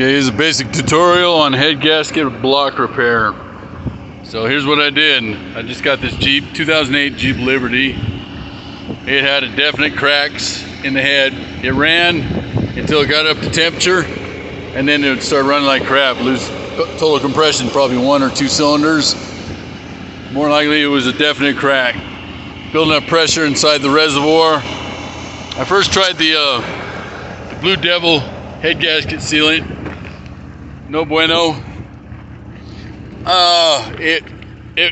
Okay, here's a basic tutorial on head gasket block repair. So here's what I did. I just got this Jeep, 2008 Jeep Liberty. It had a definite cracks in the head. It ran until it got up to temperature, and then it would start running like crap, lose total compression, probably 1 or 2 cylinders. More likely it was a definite crack. Building up pressure inside the reservoir. I first tried the Blue Devil head gasket sealant. No bueno. It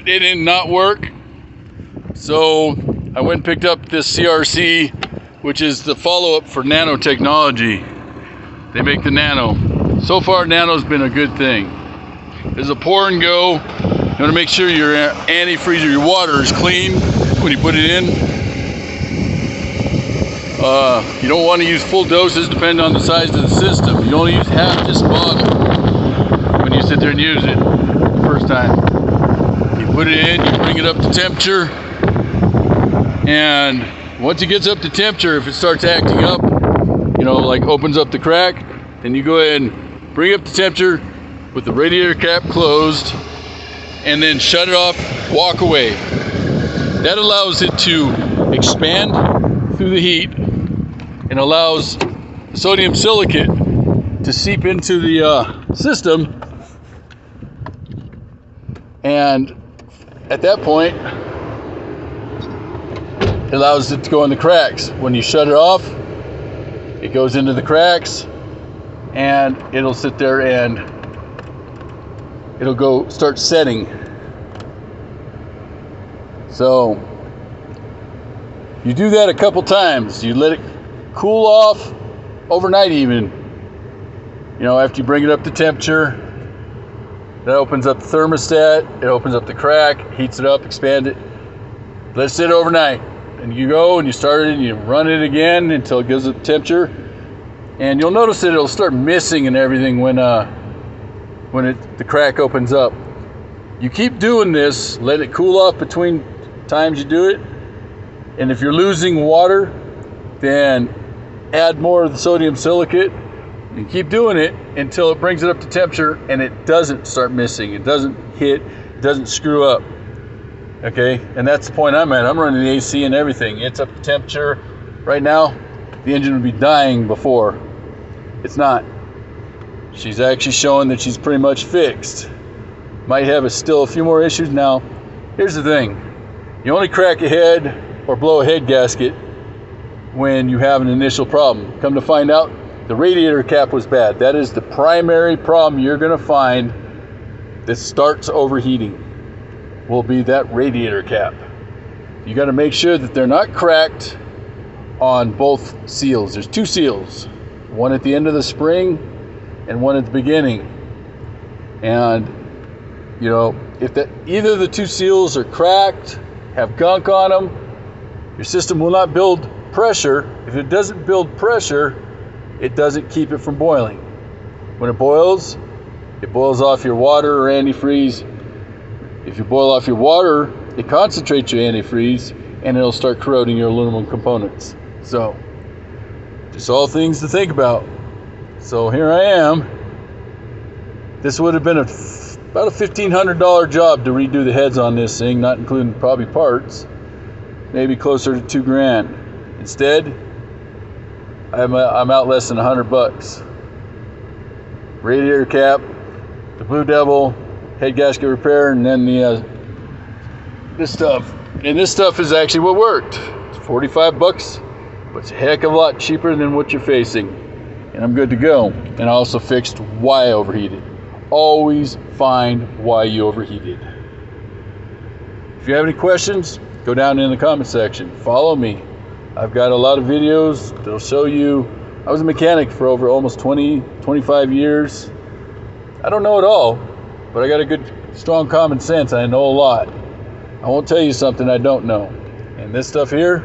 did not work. So I went and picked up this CRC, which is the follow-up for nanotechnology. They make the nano. So far, nano's been a good thing. There's a pour and go. You want to make sure your antifreeze or your water is clean when you put it in. You don't want to use full doses depending on the size of the system. You only use half this bottle when you sit there and use it the first time. You put it in, you bring it up to temperature, and once it gets up to temperature, if it starts acting up, like opens up the crack, then you go ahead and bring it up to temperature with the radiator cap closed, and then shut it off, walk away. That allows it to expand through the heat and allows sodium silicate to seep into the system, and at that point it allows it to go in the cracks. When you shut it off, it goes into the cracks, and it'll sit there and it'll go start setting. So you do that a couple times. You let it cool off overnight even. After you bring it up to temperature, that opens up the thermostat, it opens up the crack, heats it up, expand it. Let it sit overnight. And you go and you start it and you run it again until it gives it temperature. And you'll notice that it'll start missing and everything when the crack opens up. You keep doing this, let it cool off between times you do it. And if you're losing water, then add more of the sodium silicate and keep doing it until it brings it up to temperature and it doesn't start missing. It doesn't hit, it doesn't screw up. Okay, and that's the point I'm at. I'm running the AC and everything. It's up to temperature. Right now, the engine would be dying before. It's not. She's actually showing that she's pretty much fixed. Might have still a few more issues. Now, here's the thing. You only crack a head or blow a head gasket when you have an initial problem. Come to find out, the radiator cap was bad. That is the primary problem you're going to find that starts overheating, will be that radiator cap. You got to make sure that they're not cracked on both seals. There's 2 seals, one at the end of the spring and one at the beginning. And if either of the 2 seals are cracked, have gunk on them, your system will not build pressure. If it doesn't build pressure, it doesn't keep it from boiling. When it boils off your water or antifreeze. If you boil off your water, it concentrates your antifreeze and it'll start corroding your aluminum components. So, just all things to think about. So here I am. This would have been about a $1,500 job to redo the heads on this thing, not including probably parts. Maybe closer to $2,000. Instead, I'm out less than $100. Radiator cap, the Blue Devil head gasket repair, and then this stuff. And this stuff is actually what worked. It's $45, but it's a heck of a lot cheaper than what you're facing. And I'm good to go. And I also fixed why I overheated. Always find why you overheated. If you have any questions, go down in the comment section. Follow me. I've got a lot of videos that'll show you. I was a mechanic for over almost 25 years. I don't know it all, but I got a good, strong common sense. I know a lot. I won't tell you something I don't know. And this stuff here,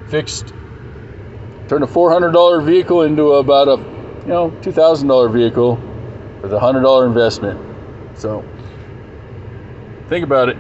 turned a $400 vehicle into about a $2,000 vehicle with a $100 investment. So think about it.